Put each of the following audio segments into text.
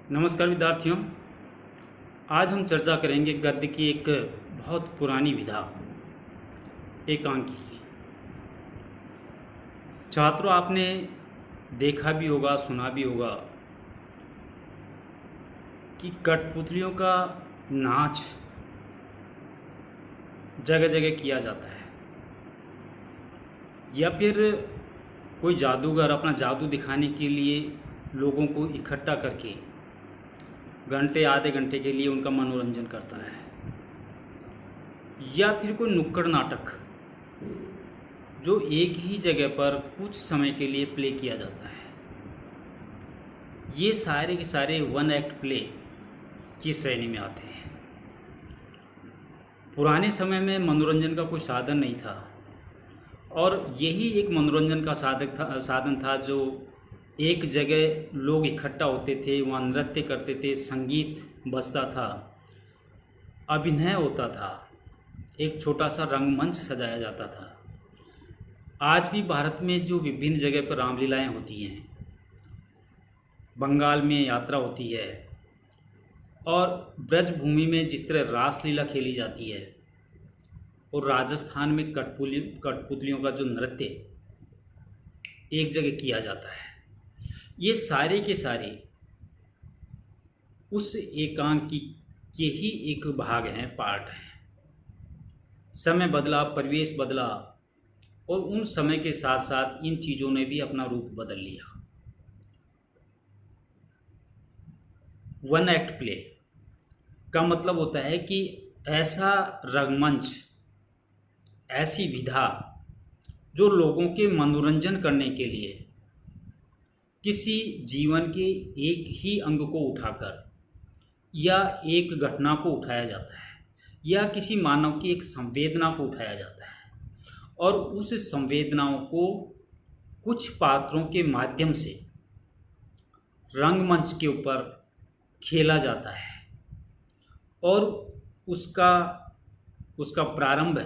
नमस्कार विद्यार्थियों। आज हम चर्चा करेंगे गद्य की एक बहुत पुरानी विधा एकांकी की। छात्रों, आपने देखा भी होगा, सुना भी होगा कि कठपुतलियों का नाच जगह जगह किया जाता है, या फिर कोई जादूगर अपना जादू दिखाने के लिए लोगों को इकट्ठा करके घंटे आधे घंटे के लिए उनका मनोरंजन करता है, या फिर कोई नुक्कड़ नाटक जो एक ही जगह पर कुछ समय के लिए प्ले किया जाता है। ये सारे के सारे वन एक्ट प्ले की श्रेणी में आते हैं। पुराने समय में मनोरंजन का कोई साधन नहीं था, और यही एक मनोरंजन का साधन था जो एक जगह लोग इकट्ठा होते थे, वहाँ नृत्य करते थे, संगीत बजता था, अभिनय होता था, एक छोटा सा रंगमंच सजाया जाता था। आज भी भारत में जो विभिन्न जगह पर रामलीलाएँ होती हैं, बंगाल में यात्रा होती है, और ब्रजभूमि में जिस तरह रासलीला खेली जाती है, और राजस्थान में कठपुतलियों का जो नृत्य एक जगह किया जाता है, ये सारे के सारे उस एकांकी के ही एक भाग हैं, पार्ट हैं। समय बदला, परिवेश बदला, और उन समय के साथ साथ इन चीज़ों ने भी अपना रूप बदल लिया। वन एक्ट प्ले का मतलब होता है कि ऐसा रंगमंच, ऐसी विधा जो लोगों के मनोरंजन करने के लिए किसी जीवन के एक ही अंग को उठाकर, या एक घटना को उठाया जाता है, या किसी मानव की एक संवेदना को उठाया जाता है, और उस संवेदनाओं को कुछ पात्रों के माध्यम से रंगमंच के ऊपर खेला जाता है, और उसका उसका प्रारंभ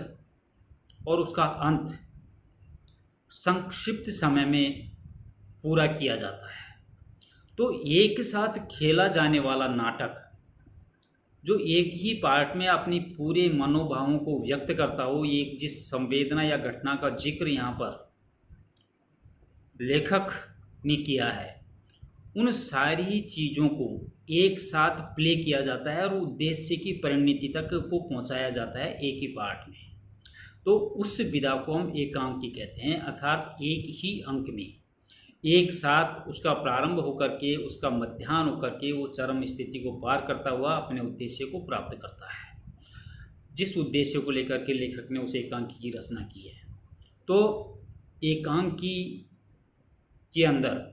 और उसका अंत संक्षिप्त समय में पूरा किया जाता है। तो एक साथ खेला जाने वाला नाटक जो एक ही पार्ट में अपनी पूरे मनोभावों को व्यक्त करता हो, एक जिस संवेदना या घटना का जिक्र यहाँ पर लेखक ने किया है, उन सारी चीज़ों को एक साथ प्ले किया जाता है और उद्देश्य की परिणति तक को पहुँचाया जाता है एक ही पार्ट में। तो उस विधा को हम एकांकी कहते हैं, अर्थात एक ही अंक में एक साथ उसका प्रारंभ होकर के, उसका मध्याह्न होकर के वो चरम स्थिति को पार करता हुआ अपने उद्देश्य को प्राप्त करता है, जिस उद्देश्य को लेकर के लेखक ने उस एकांकी की रचना की है। तो एकांकी के अंदर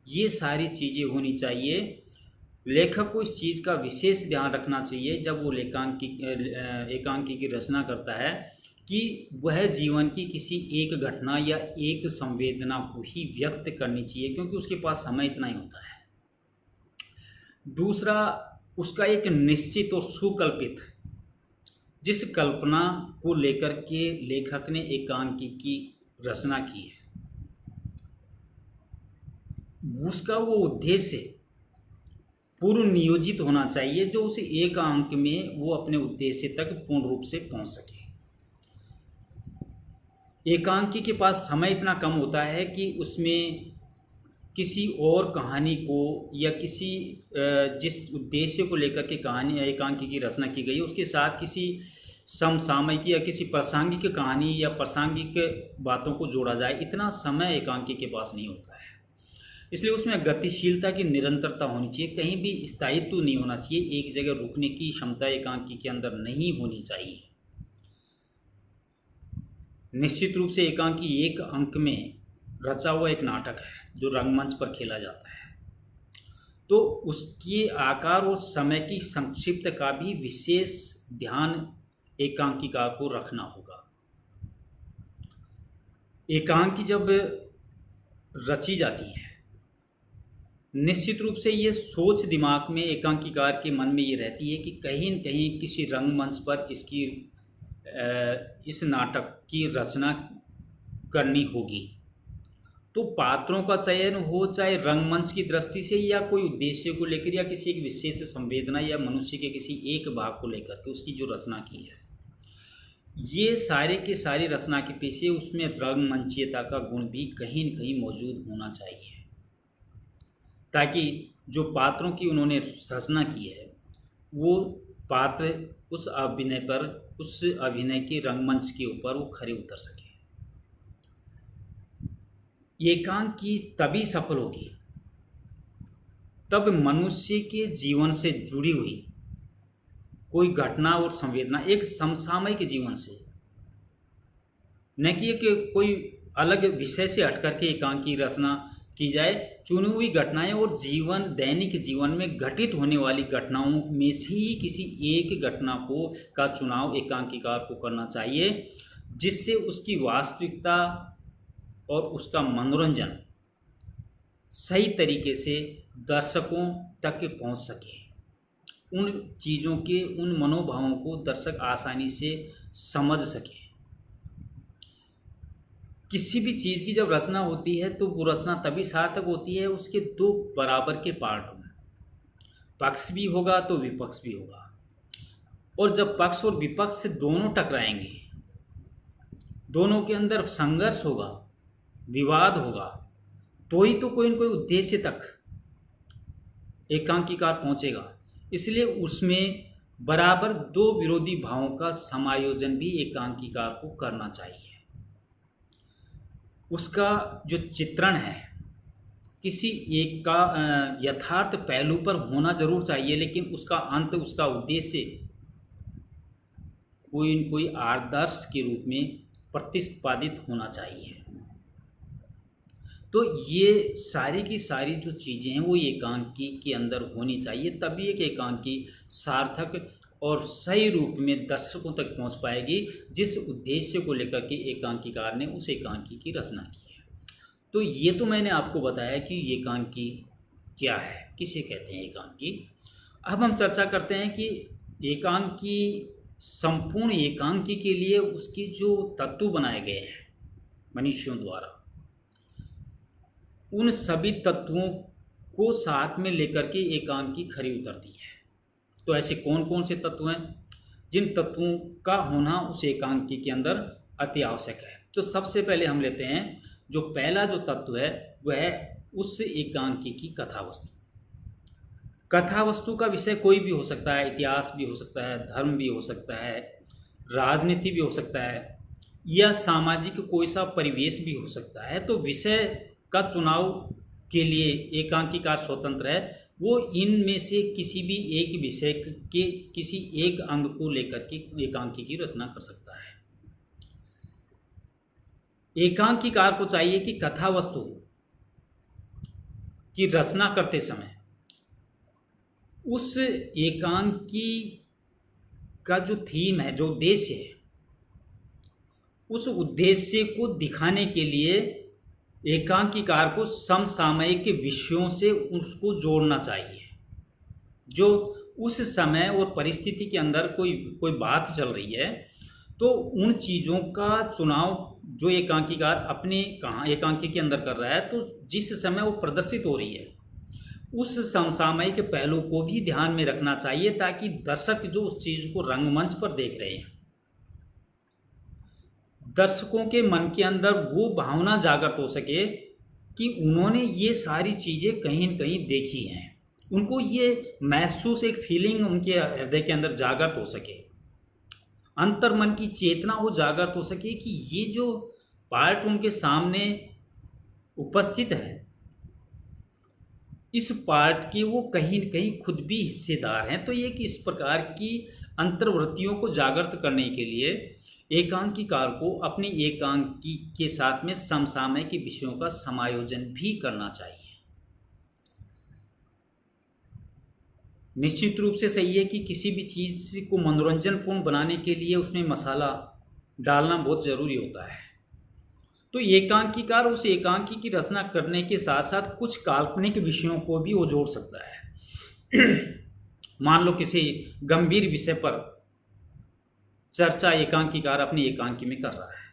ये सारी चीज़ें होनी चाहिए। लेखक को इस चीज़ का विशेष ध्यान रखना चाहिए जब वो एकांकी की रचना करता है, कि वह जीवन की किसी एक घटना या एक संवेदना को ही व्यक्त करनी चाहिए, क्योंकि उसके पास समय इतना ही होता है। दूसरा, उसका एक निश्चित और सुकल्पित, जिस कल्पना को लेकर के लेखक ने एकांकी की रचना की है, उसका वो उद्देश्य पूर्व नियोजित होना चाहिए, जो उसे एक अंक में वो अपने उद्देश्य तक पूर्ण रूप से पहुंच सके। एकांकी के पास समय इतना कम होता है कि उसमें किसी और कहानी को या किसी जिस उद्देश्य को लेकर के कहानी एकांकी की रचना की गई है, उसके साथ किसी समसामयिक या किसी प्रासंगिक कहानी या प्रासंगिक बातों को जोड़ा जाए, इतना समय एकांकी के पास नहीं होता है। इसलिए उसमें गतिशीलता की निरंतरता होनी चाहिए, कहीं भी स्थायित्व नहीं होना चाहिए, एक जगह रुकने की क्षमता एकांकी के अंदर नहीं होनी चाहिए। निश्चित रूप से एकांकी एक अंक में रचा हुआ एक नाटक है जो रंगमंच पर खेला जाता है, तो उसके आकार और समय की संक्षिप्त का भी विशेष ध्यान एकांकिका को रखना होगा। एकांकी जब रची जाती है, निश्चित रूप से ये सोच दिमाग में एकांकीकार के मन में ये रहती है कि कहीं न कहीं किसी रंगमंच पर इस नाटक की रचना करनी होगी। तो पात्रों का चयन हो चाहे रंगमंच की दृष्टि से या कोई उद्देश्य को लेकर या किसी एक विशेष संवेदना या मनुष्य के किसी एक भाग को लेकर के उसकी जो रचना की है, ये सारे के सारे रचना के पीछे उसमें रंगमंचीयता का गुण भी कहीं न कहीं मौजूद होना चाहिए, ताकि जो पात्रों की उन्होंने रचना की है वो पात्र उस अभिनय पर, उस अभिनय के रंगमंच के ऊपर वो खरे उतर सके। एकांकी तभी सफल होगी तब मनुष्य के जीवन से जुड़ी हुई कोई घटना और संवेदना एक समसामयिक जीवन से, न कि एक कोई अलग विषय से हट करके एकांकी रचना की जाए। चुनी हुई घटनाएं और जीवन, दैनिक जीवन में घटित होने वाली घटनाओं में से ही किसी एक घटना को का चुनाव एकांकीकार को करना चाहिए, जिससे उसकी वास्तविकता और उसका मनोरंजन सही तरीके से दर्शकों तक पहुंच सके। उन चीज़ों के, उन मनोभावों को दर्शक आसानी से समझ सके। किसी भी चीज़ की जब रचना होती है तो वो रचना तभी सार्थक होती है उसके दो बराबर के पार्ट हों, पक्ष भी होगा तो विपक्ष भी होगा, और जब पक्ष और विपक्ष से दोनों टकराएंगे, दोनों के अंदर संघर्ष होगा, विवाद होगा, तो ही तो कोई न कोई उद्देश्य तक एकांकीकार पहुंचेगा। इसलिए उसमें बराबर दो विरोधी भावों का समायोजन भी एकांकीकार को करना चाहिए। उसका जो चित्रण है किसी एक का यथार्थ पहलू पर होना जरूर चाहिए, लेकिन उसका अंत, उसका उद्देश्य कोई न कोई आदर्श के रूप में प्रतिपादित होना चाहिए। तो ये सारी की सारी जो चीज़ें हैं वो एकांकी के अंदर होनी चाहिए, तभी एक एकांकी सार्थक और सही रूप में दर्शकों तक पहुंच पाएगी, जिस उद्देश्य को लेकर के एकांकीकार ने उस एकांकी की रचना की है। तो ये तो मैंने आपको बताया कि एकांकी क्या है, किसे कहते हैं एकांकी। अब हम चर्चा करते हैं कि एकांकी, संपूर्ण एकांकी के लिए उसके जो तत्व बनाए गए हैं मनुष्यों द्वारा, उन सभी तत्वों को साथ में लेकर के एकांकी खरी उतरती है। तो ऐसे कौन कौन से तत्व हैं जिन तत्वों का होना उस एकांकी के अंदर अति आवश्यक है। तो सबसे पहले हम लेते हैं, जो पहला जो तत्व है वह है उस एकांकी की कथा वस्तु। कथा वस्तु का विषय कोई भी हो सकता है, इतिहास भी हो सकता है, धर्म भी हो सकता है, राजनीति भी हो सकता है, या सामाजिक कोई सा परिवेश भी हो सकता है। तो विषय का चुनाव के लिए एकांकीकार स्वतंत्र है। वो इनमें से किसी भी एक विषय के किसी एक अंग को लेकर के एकांकी की रचना कर सकता है। एकांकीकार को चाहिए कि कथा वस्तु की रचना करते समय उस एकांकी का जो थीम है, जो उद्देश्य है, उस उद्देश्य को दिखाने के लिए एकांकीकार को समसामयिक विषयों से उसको जोड़ना चाहिए। जो उस समय और परिस्थिति के अंदर कोई बात चल रही है, तो उन चीज़ों का चुनाव जो एकांकीकार अपने एकांकी के अंदर कर रहा है, तो जिस समय वो प्रदर्शित हो रही है उस समसामयिक पहलू को भी ध्यान में रखना चाहिए, ताकि दर्शक जो उस चीज़ को रंगमंच पर देख रहे हैं, दर्शकों के मन के अंदर वो भावना जागृत हो सके कि उन्होंने ये सारी चीज़ें कहीं न कहीं देखी हैं, उनको ये महसूस, एक फीलिंग उनके हृदय के अंदर जागृत हो सके, अंतर्मन की चेतना वो जागृत हो सके कि ये जो पार्ट उनके सामने उपस्थित है, इस पार्ट के वो कहीं न कहीं खुद भी हिस्सेदार हैं। तो ये कि इस प्रकार की अंतर्वृत्तियों को जागृत करने के लिए एकांकीकार को अपनी एकांकी के साथ में समसामयिक विषयों का समायोजन भी करना चाहिए। निश्चित रूप से सही है कि किसी भी चीज़ को मनोरंजनपूर्ण बनाने के लिए उसमें मसाला डालना बहुत ज़रूरी होता है। तो एकांकीकार उस एकांकी की रचना करने के साथ साथ कुछ काल्पनिक विषयों को भी वो जोड़ सकता है। मान लो किसी गंभीर विषय पर चर्चा एकांकीकार अपनी एकांकी में कर रहा है।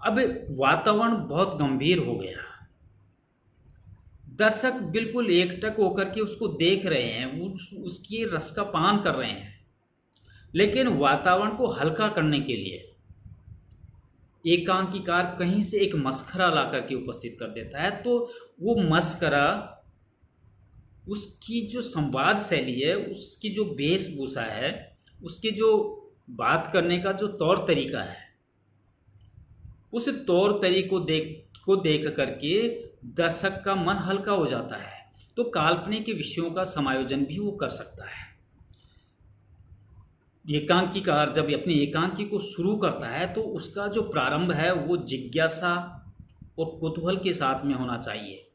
अब वातावरण बहुत गंभीर हो गया। दर्शक बिल्कुल एकटक होकर के उसको देख रहे हैं, उसकी रस का पान कर रहे हैं, लेकिन वातावरण को हल्का करने के लिए एकांकीकार कहीं से एक मस्खरा ला करके उपस्थित कर देता है। तो वो मस्खरा, उसकी जो संवाद शैली है, उसकी जो वेशभूषा है, उसके जो बात करने का जो तौर तरीका है, उस तौर तरीको को देख करके दर्शक का मन हल्का हो जाता है। तो काल्पनिक के विषयों का समायोजन भी वो कर सकता है। एकांकीकार जब अपनी एकांकी को शुरू करता है तो उसका जो प्रारंभ है वो जिज्ञासा और कुतूहल के साथ में होना चाहिए,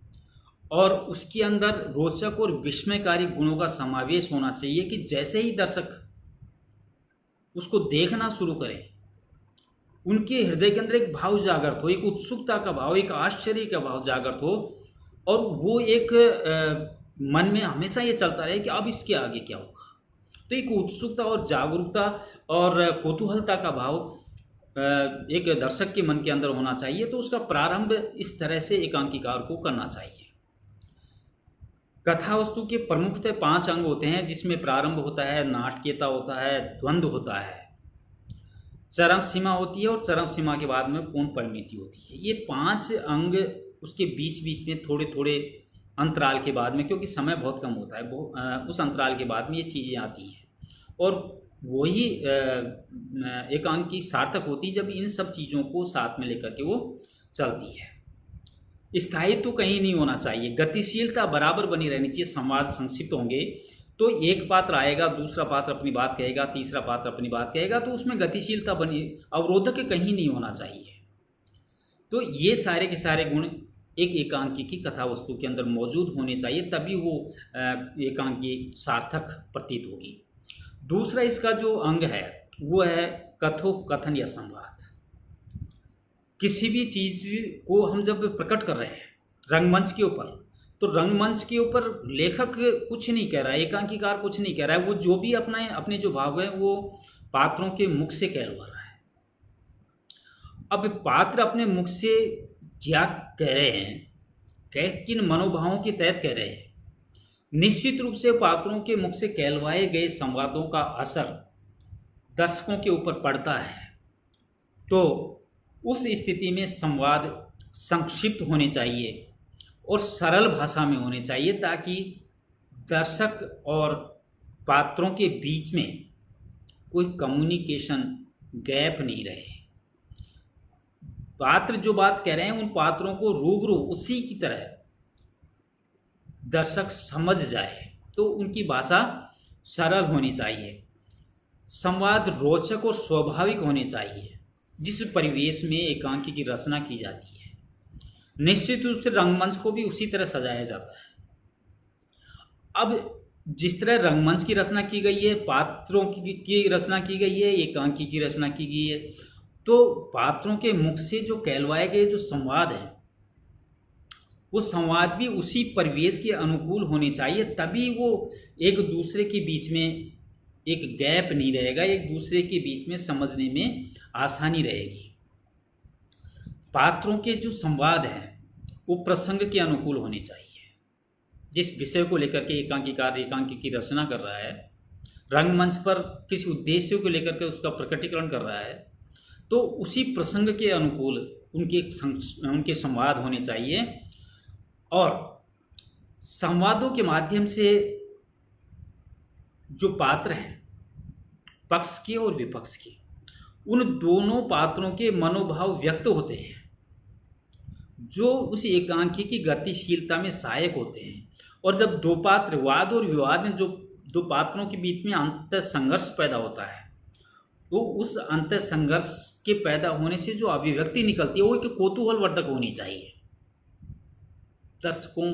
और उसके अंदर रोचक और विस्मयकारी गुणों का समावेश होना चाहिए कि जैसे ही दर्शक उसको देखना शुरू करें, उनके हृदय के अंदर एक भाव जागृत हो, एक उत्सुकता का भाव, एक आश्चर्य का भाव जागृत हो, और वो एक मन में हमेशा ये चलता रहे कि अब इसके आगे क्या होगा। तो एक उत्सुकता और जागरूकता और कौतूहलता का भाव एक दर्शक के मन के अंदर होना चाहिए। तो उसका प्रारंभ इस तरह से एकांकीकार को करना चाहिए। कथा वस्तु के प्रमुखतः 5 अंग होते हैं, जिसमें प्रारंभ होता है, नाटकीयता होता है, द्वंद्व होता है, चरम सीमा होती है, और चरम सीमा के बाद में पूर्ण परिणति होती है। ये 5 अंग उसके बीच बीच में थोड़े थोड़े अंतराल के बाद में, क्योंकि समय बहुत कम होता है, उस अंतराल के बाद में ये चीज़ें आती हैं, और वही एकांकी सार्थक होती है जब इन सब चीज़ों को साथ में लेकर के वो चलती है। स्थायित्व तो कहीं नहीं होना चाहिए, गतिशीलता बराबर बनी रहनी चाहिए। संवाद संक्षिप्त होंगे तो एक पात्र आएगा, दूसरा पात्र अपनी बात कहेगा, तीसरा पात्र अपनी बात कहेगा, तो उसमें गतिशीलता बनी, अवरोधक कहीं नहीं होना चाहिए। तो ये सारे के सारे गुण एक एकांकी की कथा वस्तु के अंदर मौजूद होने चाहिए, तभी वो एकांकी सार्थक प्रतीत होगी। दूसरा इसका जो अंग है वो है कथोपकथन या संवाद। किसी भी चीज़ को हम जब प्रकट कर रहे हैं रंगमंच के ऊपर, तो रंगमंच के ऊपर लेखक कुछ नहीं कह रहा है, एकांकीकार कुछ नहीं कह रहा है, वो जो भी अपने जो भाव है वो पात्रों के मुख से कहलवा रहा है। अब पात्र अपने मुख से क्या कह रहे हैं, किन मनोभावों के तहत कह रहे हैं, निश्चित रूप से पात्रों के मुख से कहलवाए गए संवादों का असर दर्शकों के ऊपर पड़ता है। तो उस स्थिति में संवाद संक्षिप्त होने चाहिए और सरल भाषा में होने चाहिए, ताकि दर्शक और पात्रों के बीच में कोई कम्युनिकेशन गैप नहीं रहे। पात्र जो बात कह रहे हैं उन पात्रों को रूबरू उसी की तरह दर्शक समझ जाए, तो उनकी भाषा सरल होनी चाहिए। संवाद रोचक और स्वाभाविक होने चाहिए, जिस परिवेश में एकांकी की रचना की जाती है। निश्चित रूप से रंगमंच को भी उसी तरह सजाया जाता है। अब जिस तरह रंगमंच की रचना की गई है, पात्रों की रचना की गई है, एकांकी की रचना की गई है, तो पात्रों के मुख से जो कहलवाए गए जो संवाद है, वो संवाद भी उसी परिवेश के अनुकूल होने चाहिए, तभी वो एक दूसरे के बीच में एक गैप नहीं रहेगा, एक दूसरे के बीच में समझने में आसानी रहेगी। पात्रों के जो संवाद हैं वो प्रसंग के अनुकूल होने चाहिए। जिस विषय को लेकर के एकांकीकार एकांकी की रचना कर रहा है, रंगमंच पर किसी उद्देश्य को लेकर के उसका प्रकटीकरण कर रहा है, तो उसी प्रसंग के अनुकूल उनके संवाद होने चाहिए। और संवादों के माध्यम से जो पात्र हैं, पक्ष के और विपक्ष के, उन दोनों पात्रों के मनोभाव व्यक्त होते हैं, जो उस एकांकी की गतिशीलता में सहायक होते हैं। और जब दो पात्र वाद और विवाद में जो दो पात्रों के बीच में अंतर संघर्ष पैदा होता है, तो उस अंतर संघर्ष के पैदा होने से जो अभिव्यक्ति निकलती है वो एक कौतूहलवर्धक होनी चाहिए। दर्शकों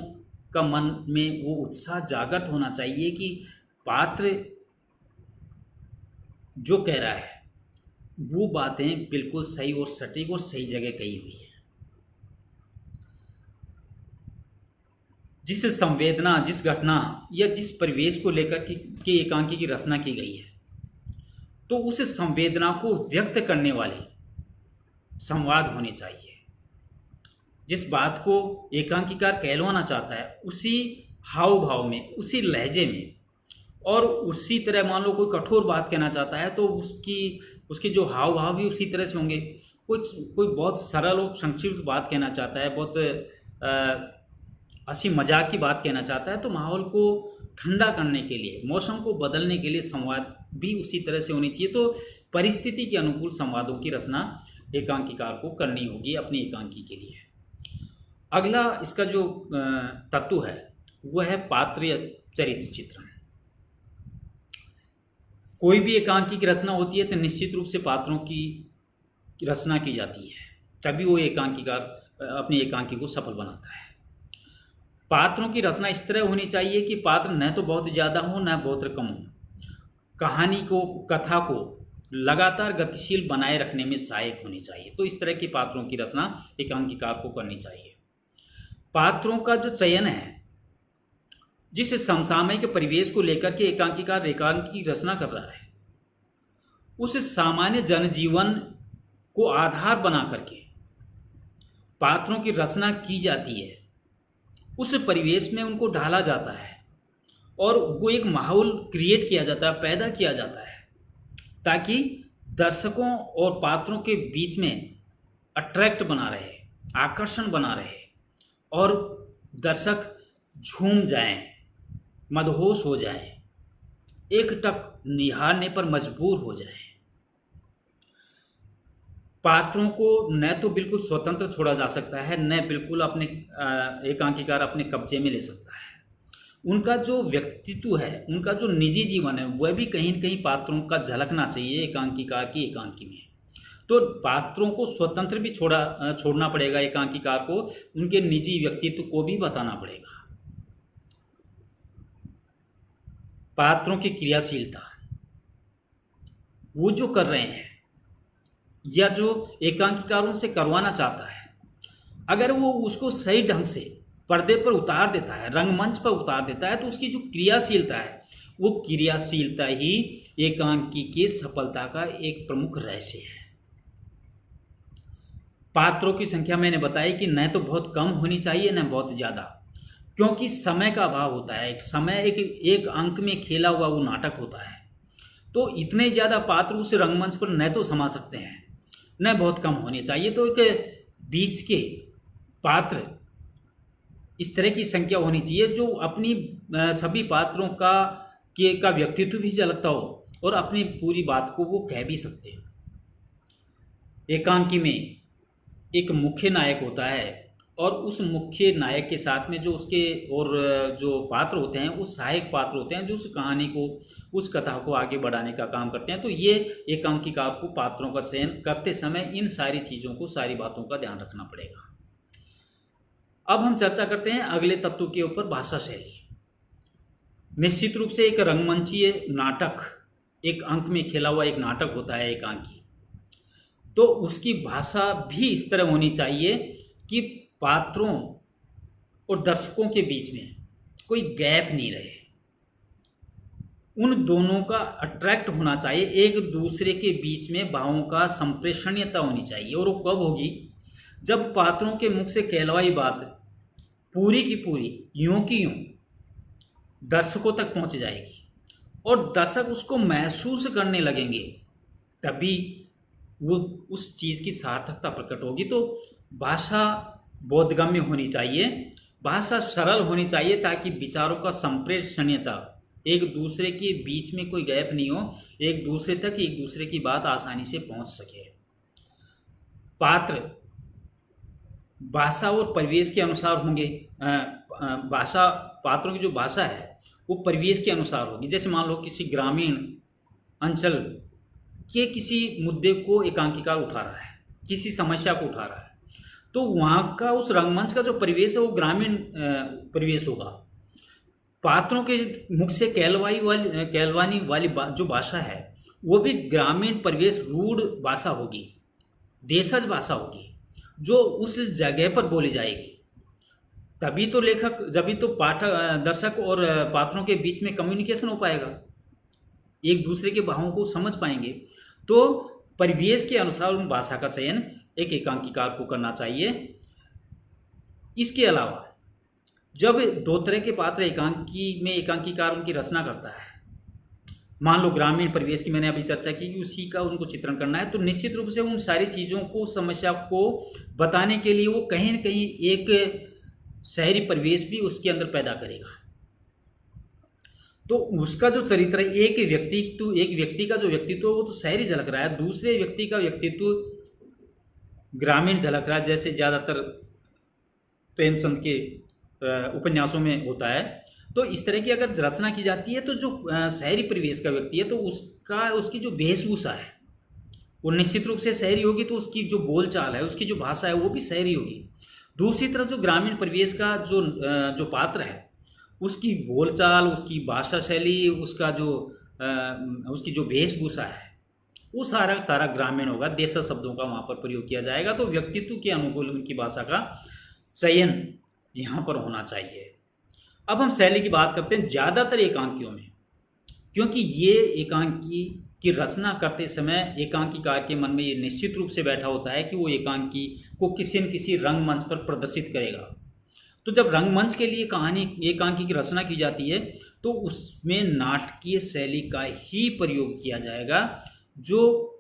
का मन में वो उत्साह जागृत होना चाहिए कि पात्र जो कह रहा है वो बातें बिल्कुल सही और सटीक और सही जगह कही हुई है। जिस संवेदना, जिस घटना या जिस परिवेश को लेकर के एकांकी की रचना की गई है, तो उस संवेदना को व्यक्त करने वाले संवाद होने चाहिए। जिस बात को एकांकीकार कहलवाना चाहता है उसी हाव भाव में, उसी लहजे में, और उसी तरह मान लो कोई कठोर बात कहना चाहता है तो उसके जो हाव भाव भी उसी तरह से होंगे। कोई बहुत सरल और संक्षिप्त बात कहना चाहता है, बहुत हंसी मजाक की बात कहना चाहता है, तो माहौल को ठंडा करने के लिए, मौसम को बदलने के लिए संवाद भी उसी तरह से होनी चाहिए। तो परिस्थिति के अनुकूल संवादों की रचना एकांकीकार को करनी होगी अपनी एकांकी के लिए। अगला इसका जो तत्व है वह है पात्र या चरित्र चित्रण। कोई भी एकांकी की रचना होती है तो निश्चित रूप से पात्रों की रचना की जाती है, तभी वो एकांकीकार अपनी एकांकी को सफल बनाता है। पात्रों की रचना इस तरह होनी चाहिए कि पात्र न तो बहुत ज़्यादा हो न बहुत कम हो, कहानी को, कथा को लगातार गतिशील बनाए रखने में सहायक होनी चाहिए। तो इस तरह की पात्रों की रचना एकांकीकार को करनी चाहिए। पात्रों का जो चयन है, जिस समसामयिक परिवेश को लेकर के एकांकीकार एकांकी रचना कर रहा है, उस सामान्य जनजीवन को आधार बना करके पात्रों की रचना की जाती है। उस परिवेश में उनको ढाला जाता है और वो एक माहौल क्रिएट किया जाता है, पैदा किया जाता है, ताकि दर्शकों और पात्रों के बीच में अट्रैक्ट बना रहे, आकर्षण बना रहे और दर्शक झूम जाएं, मदहोश हो जाएं, एकटक निहारने पर मजबूर हो जाएं। पात्रों को न तो बिल्कुल स्वतंत्र छोड़ा जा सकता है, न बिल्कुल अपने एकांकीकार अपने कब्जे में ले सकता है। उनका जो व्यक्तित्व है, उनका जो निजी जीवन है, वह भी कहीं न कहीं पात्रों का झलकना चाहिए एकांकीकार की एकांकी में। तो पात्रों को स्वतंत्र भी छोड़ना पड़ेगा एकांकीकार को, उनके निजी व्यक्तित्व को भी बताना पड़ेगा। पात्रों की क्रियाशीलता, वो जो कर रहे हैं या जो एकांकीकार उनसे करवाना चाहता है, अगर वो उसको सही ढंग से पर्दे पर उतार देता है, रंगमंच पर उतार देता है, तो उसकी जो क्रियाशीलता है, वो क्रियाशीलता ही एकांकी की सफलता का एक प्रमुख रहस्य है। पात्रों की संख्या मैंने बताई कि न तो बहुत कम होनी चाहिए न बहुत ज़्यादा, क्योंकि समय का अभाव होता है। एक अंक में खेला हुआ वो नाटक होता है, तो इतने ज़्यादा पात्र उस रंगमंच पर न तो समा सकते हैं न बहुत कम होने चाहिए। तो एक बीच के पात्र इस तरह की संख्या होनी चाहिए जो अपनी सभी पात्रों का व्यक्तित्व भी झलकता हो और अपनी पूरी बात को वो कह भी सकते हो। एकांकी में एक मुख्य नायक होता है और उस मुख्य नायक के साथ में जो उसके और जो पात्र होते हैं वो सहायक पात्र होते हैं, जो उस कहानी को, उस कथा को आगे बढ़ाने का काम करते हैं। तो ये एकांकीकार को पात्रों का चयन करते समय इन सारी चीज़ों को, सारी बातों का ध्यान रखना पड़ेगा। अब हम चर्चा करते हैं अगले तत्व के ऊपर, भाषा शैली। निश्चित रूप से एक रंगमंचीय नाटक, एक अंक में खेला हुआ एक नाटक होता है एकांकी, तो उसकी भाषा भी इस तरह होनी चाहिए कि पात्रों और दर्शकों के बीच में कोई गैप नहीं रहे। उन दोनों का अट्रैक्ट होना चाहिए, एक दूसरे के बीच में भावों का संप्रेषणीयता होनी चाहिए। और वो कब होगी? जब पात्रों के मुख से कहलवाई बात पूरी की पूरी, यूं की यूं दर्शकों तक पहुंच जाएगी और दर्शक उसको महसूस करने लगेंगे, तभी वो उस चीज़ की सार्थकता प्रकट होगी। तो भाषा बोधगम्य होनी चाहिए, भाषा सरल होनी चाहिए, ताकि विचारों का संप्रेषणीयता, एक दूसरे के बीच में कोई गैप नहीं हो, एक दूसरे तक एक दूसरे की बात आसानी से पहुंच सके। पात्र भाषा और परिवेश के अनुसार होंगे। पात्रों की जो भाषा है वो परिवेश के अनुसार होगी। जैसे मान लो किसी ग्रामीण अंचल के किसी मुद्दे को एकांकीकार उठा रहा है, किसी समस्या को उठा रहा है, तो वहाँ का उस रंगमंच का जो परिवेश है वो ग्रामीण परिवेश होगा। पात्रों के मुख से कहलवानी वाली जो भाषा है वो भी ग्रामीण परिवेश, रूढ़ भाषा होगी, देशज भाषा होगी, जो उस जगह पर बोली जाएगी। तभी तो पाठक, दर्शक और पात्रों के बीच में कम्युनिकेशन हो पाएगा, एक दूसरे के भावों को समझ पाएंगे। तो परिवेश के अनुसार उन भाषा का चयन एक एकांकीकार को करना चाहिए। इसके अलावा जब दो तरह के पात्र एकांकीकार उनकी रचना करता है, मान लो ग्रामीण परिवेश की मैंने अभी चर्चा की कि उसी का उनको चित्रण करना है, तो निश्चित रूप से उन सारी चीज़ों को, समस्या को बताने के लिए वो कहीं न कहीं एक शहरी परिवेश भी उसके अंदर पैदा करेगा। तो उसका जो चरित्र है, एक व्यक्ति का जो व्यक्तित्व वो तो शहरी झलक रहा है, दूसरे व्यक्ति का व्यक्तित्व ग्रामीण झलक रहा है, जैसे ज़्यादातर प्रेमचंद के उपन्यासों में होता है। तो इस तरह की अगर रचना की जाती है तो जो शहरी परिवेश का व्यक्ति है तो उसकी जो वेशभूषा है वो निश्चित रूप से शहरी होगी, तो उसकी जो बोलचाल है, उसकी जो भाषा है वो भी शहरी होगी। दूसरी तरफ जो ग्रामीण परिवेश का जो पात्र है, उसकी बोलचाल, उसकी भाषा शैली, उसकी जो वेशभूषा है वो सारा ग्रामीण होगा, देशज शब्दों का वहाँ पर प्रयोग किया जाएगा। तो व्यक्तित्व के अनुकूल उनकी भाषा का चयन यहाँ पर होना चाहिए। अब हम शैली की बात करते हैं। ज़्यादातर एकांकियों में, क्योंकि ये एकांकी की रचना करते समय एकांकीकार के मन में ये निश्चित रूप से बैठा होता है कि वो एकांकी को किसी न किसी रंगमंच पर प्रदर्शित करेगा। तो जब रंगमंच के लिए एकांकी की रचना की जाती है तो उसमें नाटकीय शैली का ही प्रयोग किया जाएगा, जो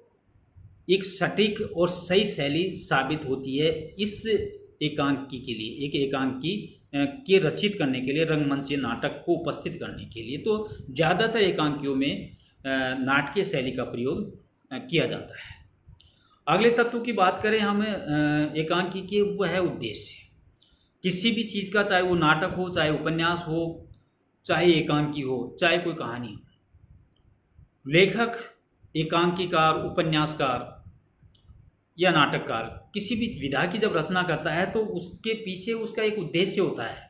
एक सटीक और सही शैली साबित होती है इस एकांकी के लिए, एक एकांकी के रचित करने के लिए, रंगमंच नाटक को उपस्थित करने के लिए। तो ज़्यादातर एकांकियों में नाटकीय शैली का प्रयोग किया जाता है। अगले तत्व की बात करें हम एकांकी के, वह है उद्देश्य। किसी भी चीज़ का, चाहे वो नाटक हो, चाहे उपन्यास हो, चाहे एकांकी हो, चाहे कोई कहानी हो, लेखक, एकांकीकार, उपन्यासकार या नाटककार किसी भी विधा की जब रचना करता है तो उसके पीछे उसका एक उद्देश्य होता है,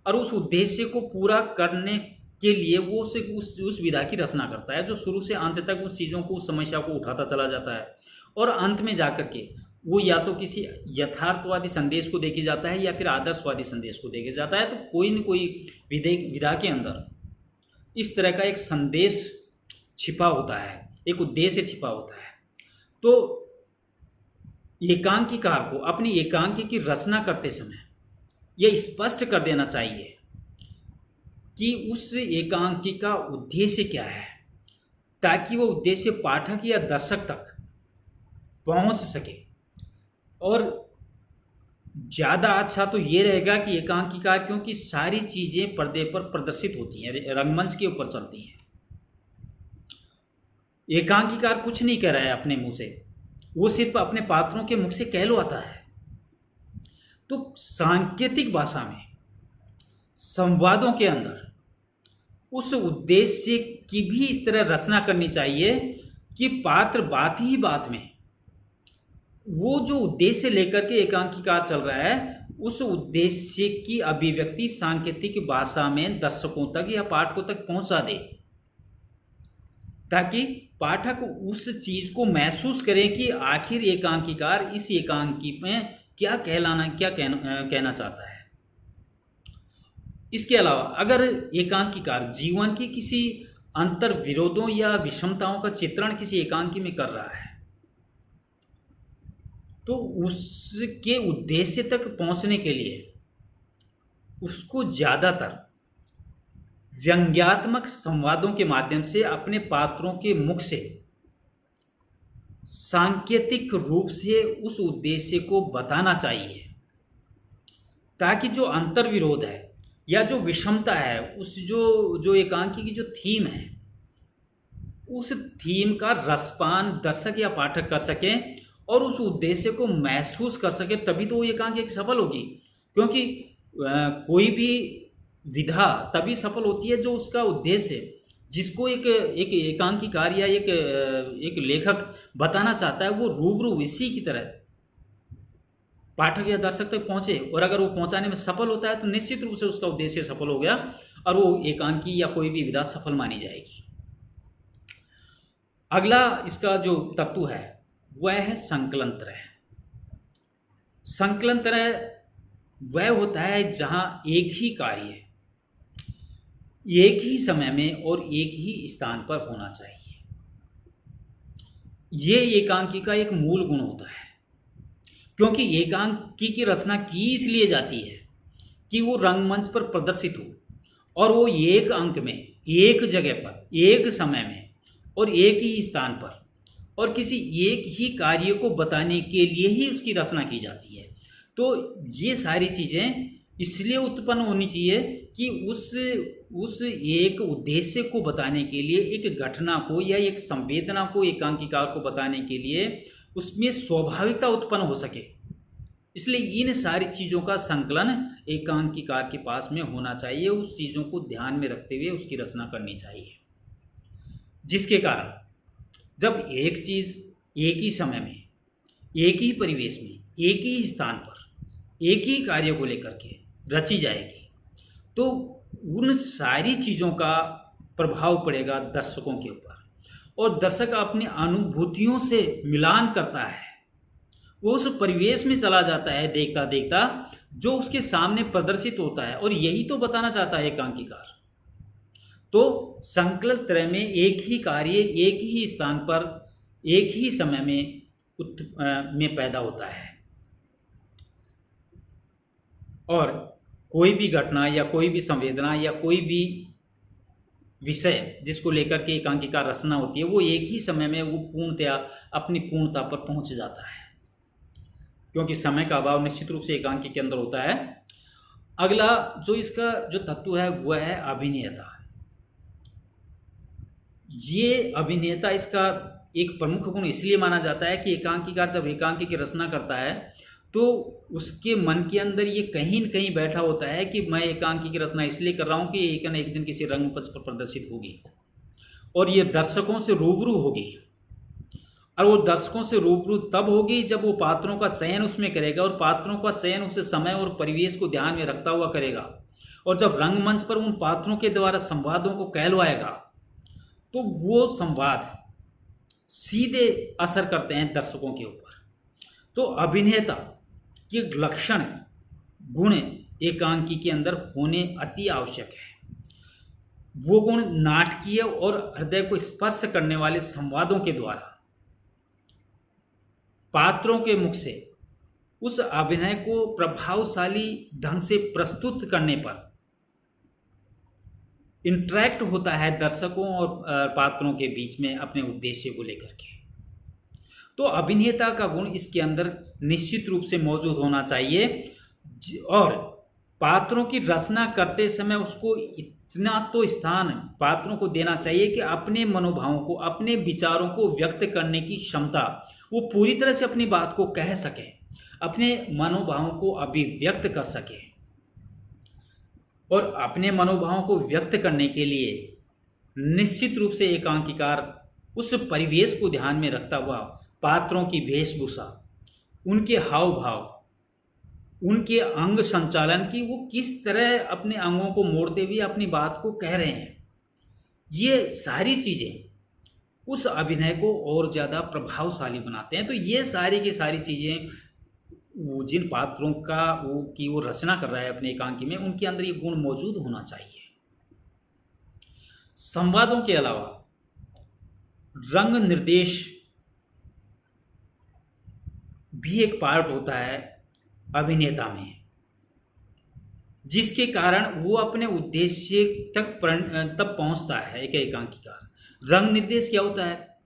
और उस उद्देश्य को पूरा करने के लिए वो उस विधा की रचना करता है, जो शुरू से अंत तक उस चीज़ों को, उस समस्या को उठाता चला जाता है, और अंत में जाकर के वो या तो किसी यथार्थवादी संदेश को देके जाता है या फिर आदर्शवादी संदेश को देके जाता है। तो कोई न कोई विधा के अंदर इस तरह का एक संदेश छिपा होता है, एक उद्देश्य छिपा होता है। तो एकांकीकार को अपनी एकांकी की रचना करते समय यह स्पष्ट कर देना चाहिए कि उस एकांकी का उद्देश्य क्या है, ताकि वो उद्देश्य पाठक या दर्शक तक पहुंच सके। और ज़्यादा अच्छा तो ये रहेगा कि एकांकीकार, क्योंकि सारी चीज़ें पर्दे पर प्रदर्शित होती हैं, रंगमंच के ऊपर चलती हैं। एकांकीकार कुछ नहीं कह रहा है अपने मुंह से, वो सिर्फ अपने पात्रों के मुख से कहलवाता है। तो सांकेतिक भाषा में, संवादों के अंदर उस उद्देश्य की भी इस तरह रचना करनी चाहिए कि पात्र बात ही बात में वो जो उद्देश्य लेकर के एकांकीकार चल रहा है, उस उद्देश्य की अभिव्यक्ति सांकेतिक भाषा में दर्शकों तक या पाठकों तक पहुंचा दे, ताकि पाठक उस चीज को महसूस करें कि आखिर एकांकीकार इस एकांकी में क्या कहना चाहता है। इसके अलावा अगर एकांकीकार जीवन की किसी अंतर विरोधों या विषमताओं का चित्रण किसी एकांकी में कर रहा है, तो उसके उद्देश्य तक पहुंचने के लिए उसको ज़्यादातर व्यंग्यात्मक संवादों के माध्यम से अपने पात्रों के मुख से सांकेतिक रूप से उस उद्देश्य को बताना चाहिए, ताकि जो अंतर विरोध है या जो विषमता है, उस जो एकांकी की जो थीम है, उस थीम का रसपान दर्शक या पाठक कर सकें और उस उद्देश्य को महसूस कर सके, तभी तो वो एकांकी एक सफल होगी। क्योंकि कोई भी विधा तभी सफल होती है जो उसका उद्देश्य, जिसको एक एकांकीकार या एक लेखक बताना चाहता है, वो रूबरू इसी की तरह पाठक या दर्शक तक पहुंचे। और अगर वो पहुंचाने में सफल होता है तो निश्चित रूप से उसका उद्देश्य सफल हो गया और वो एकांकी या कोई भी विधा सफल मानी जाएगी। अगला इसका जो तत्व है वह है संकलन त्रय। संकलन त्रय वह होता है जहां एक ही कार्य एक ही समय में और एक ही स्थान पर होना चाहिए। ये एकांकी का एक मूल गुण होता है। क्योंकि एकांकी की रचना की इसलिए जाती है कि वो रंगमंच पर प्रदर्शित हो और वो एक अंक में, एक जगह पर, एक समय में और एक ही स्थान पर और किसी एक ही कार्य को बताने के लिए ही उसकी रचना की जाती है। तो ये सारी चीज़ें इसलिए उत्पन्न होनी चाहिए कि उस एक उद्देश्य को बताने के लिए, एक घटना को या एक संवेदना को एकांकीकार को बताने के लिए उसमें स्वाभाविकता उत्पन्न हो सके। इसलिए इन सारी चीज़ों का संकलन एकांकीकार के पास में होना चाहिए, उस चीज़ों को ध्यान में रखते हुए उसकी रचना करनी चाहिए, जिसके कारण जब एक चीज़ एक ही समय में, एक ही परिवेश में, एक ही स्थान पर, एक ही कार्य को लेकर के रची जाएगी तो उन सारी चीज़ों का प्रभाव पड़ेगा दर्शकों के ऊपर और दर्शक अपनी अनुभूतियों से मिलान करता है, वो उस परिवेश में चला जाता है देखता देखता जो उसके सामने प्रदर्शित होता है और यही तो बताना चाहता है एकांकीकार। तो संकलित तरह में एक ही कार्य एक ही स्थान पर एक ही समय में पैदा होता है और कोई भी घटना या कोई भी संवेदना या कोई भी विषय जिसको लेकर के एकांकीकार रचना होती है वो एक ही समय में वो पूर्णतया अपनी पूर्णता पर पहुंच जाता है, क्योंकि समय का अभाव निश्चित रूप से एकांकी के अंदर होता है। अगला जो इसका जो तत्व है वह है अभिनेता। ये अभिनेता इसका एक प्रमुख गुण इसलिए माना जाता है कि एकांकीकार जब एकांकी की रचना करता है तो उसके मन के अंदर ये कहीं न कहीं बैठा होता है कि मैं एकांकी की रचना इसलिए कर रहा हूँ कि एक न एक दिन किसी रंगमंच पर प्रदर्शित होगी और ये दर्शकों से रूबरू होगी। और वो दर्शकों से रूबरू तब होगी जब वो पात्रों का चयन उसमें करेगा और पात्रों का चयन उस समय और परिवेश को ध्यान में रखता हुआ करेगा और जब रंगमंच पर उन पात्रों के द्वारा संवादों को कहलवाएगा तो वो संवाद सीधे असर करते हैं दर्शकों के ऊपर। तो अभिनेता के लक्षण गुण एकांकी के अंदर होने अति आवश्यक है। वो गुण नाटकीय और हृदय को स्पर्श करने वाले संवादों के द्वारा पात्रों के मुख से उस अभिनय को प्रभावशाली ढंग से प्रस्तुत करने पर इंटरैक्ट होता है दर्शकों और पात्रों के बीच में अपने उद्देश्य को लेकर के। तो अभिनेता का गुण इसके अंदर निश्चित रूप से मौजूद होना चाहिए और पात्रों की रचना करते समय उसको इतना तो स्थान पात्रों को देना चाहिए कि अपने मनोभावों को, अपने विचारों को व्यक्त करने की क्षमता, वो पूरी तरह से अपनी बात को कह सके, अपने मनोभावों को अभिव्यक्त कर सके। और अपने मनोभावों को व्यक्त करने के लिए निश्चित रूप से एकांकीकार उस परिवेश को ध्यान में रखता हुआ पात्रों की वेशभूषा, उनके हाव भाव, उनके अंग संचालन की वो किस तरह अपने अंगों को मोड़ते हुए अपनी बात को कह रहे हैं, ये सारी चीज़ें उस अभिनय को और ज़्यादा प्रभावशाली बनाते हैं। तो ये सारी की सारी चीज़ें जिन पात्रों का वो रचना कर रहा है अपने एकांकी में, उनके अंदर ये गुण मौजूद होना चाहिए। संवादों के अलावा रंग निर्देश भी एक पार्ट होता है अभिनेता में, जिसके कारण वो अपने उद्देश्य तक तब पहुंचता है एक एकांकीकार। रंग निर्देश क्या होता है?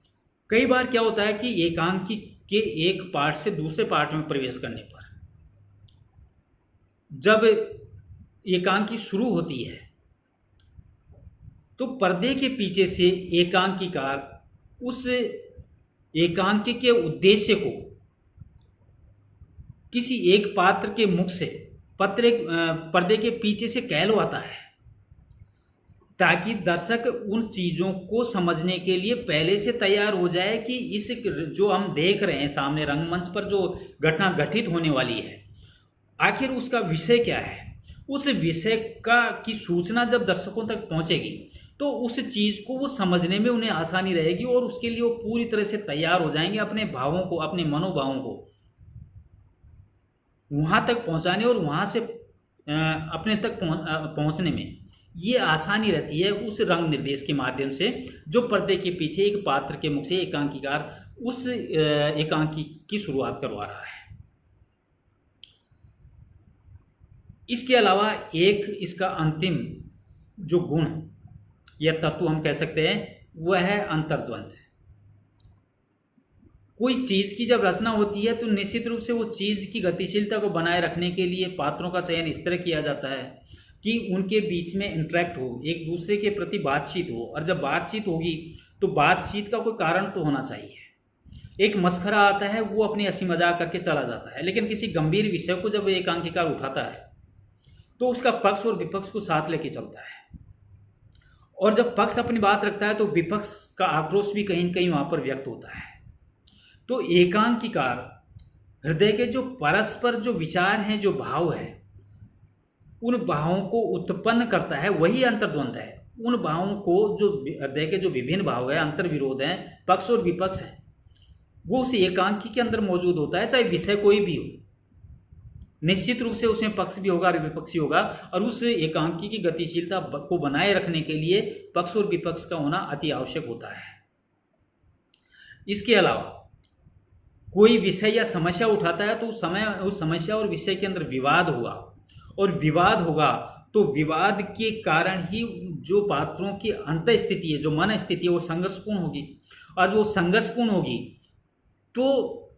कई बार क्या होता है कि एकांकी के एक पार्ट से दूसरे पार्ट में प्रवेश करने पर जब एकांकी शुरू होती है तो पर्दे के पीछे से एकांकीकार उस एकांकी के उद्देश्य को किसी एक पात्र के मुख से पर्दे के पीछे से कहलवाता है, ताकि दर्शक उन चीज़ों को समझने के लिए पहले से तैयार हो जाए कि इस जो हम देख रहे हैं सामने रंगमंच पर जो घटना घटित होने वाली है, आखिर उसका विषय क्या है। उस विषय की सूचना जब दर्शकों तक पहुंचेगी तो उस चीज़ को वो समझने में उन्हें आसानी रहेगी और उसके लिए वो पूरी तरह से तैयार हो जाएंगे अपने भावों को, अपने मनोभावों को वहाँ तक पहुँचाने और वहाँ से अपने तक पहुँचने में ये आसानी रहती है उस रंग निर्देश के माध्यम से, जो पर्दे के पीछे एक पात्र के मुख से एकांकीकार उस एकांकी की शुरुआत करवा रहा है। इसके अलावा एक इसका अंतिम जो गुण या तत्व हम कह सकते हैं वह है अंतर्द्वंद। कोई चीज़ की जब रचना होती है तो निश्चित रूप से वो चीज़ की गतिशीलता को बनाए रखने के लिए पात्रों का चयन इस तरह किया जाता है कि उनके बीच में इंटरेक्ट हो, एक दूसरे के प्रति बातचीत हो, और जब बातचीत होगी तो बातचीत का कोई कारण तो होना चाहिए। एक मस्खरा आता है, वो अपनी हंसी मजाक करके चला जाता है, लेकिन किसी गंभीर विषय को जब एकांकीकार उठाता है तो उसका पक्ष और विपक्ष को साथ लेके चलता है, और जब पक्ष अपनी बात रखता है तो विपक्ष का आक्रोश भी कहीं न कहीं वहां पर व्यक्त होता है। तो एकांकीकार हृदय के जो परस्पर जो विचार हैं, जो भाव है, उन भावों को उत्पन्न करता है, वही अंतर्द्वंद है। उन भावों को जो हृदय के जो विभिन्न भाव है, अंतर्विरोध हैं, पक्ष और विपक्ष है, वो उस एकांकी के अंदर मौजूद होता है, चाहे विषय कोई भी हो। निश्चित रूप से उसमें पक्ष भी होगा और विपक्ष भी होगा, और उस एकांकी की गतिशीलता को बनाए रखने के लिए पक्ष और विपक्ष का होना अति आवश्यक होता है। इसके अलावा कोई विषय या समस्या उठाता है तो उस समस्या और विषय के अंदर विवाद हुआ, और विवाद होगा तो विवाद के कारण ही जो पात्रों की अंतः स्थिति है, जो मन स्थिति है, वो संघर्षपूर्ण होगी, और वो संघर्षपूर्ण होगी तो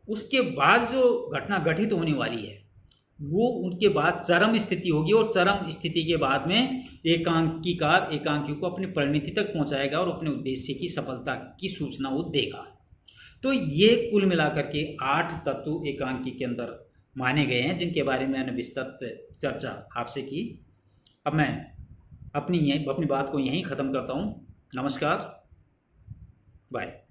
उसके बाद जो घटना घटित होने वाली है वो उनके बाद चरम स्थिति होगी, और चरम स्थिति के बाद में एकांकीकार एकांकी को अपनी परिणति तक पहुंचाएगा और अपने उद्देश्य की सफलता की सूचना वो देगा। तो ये कुल मिलाकर के 8 तत्व एकांकी के अंदर माने गए हैं, जिनके बारे में मैंने विस्तृत चर्चा आपसे की। अब मैं अपनी बात को यहीं ख़त्म करता हूँ। नमस्कार, बाय।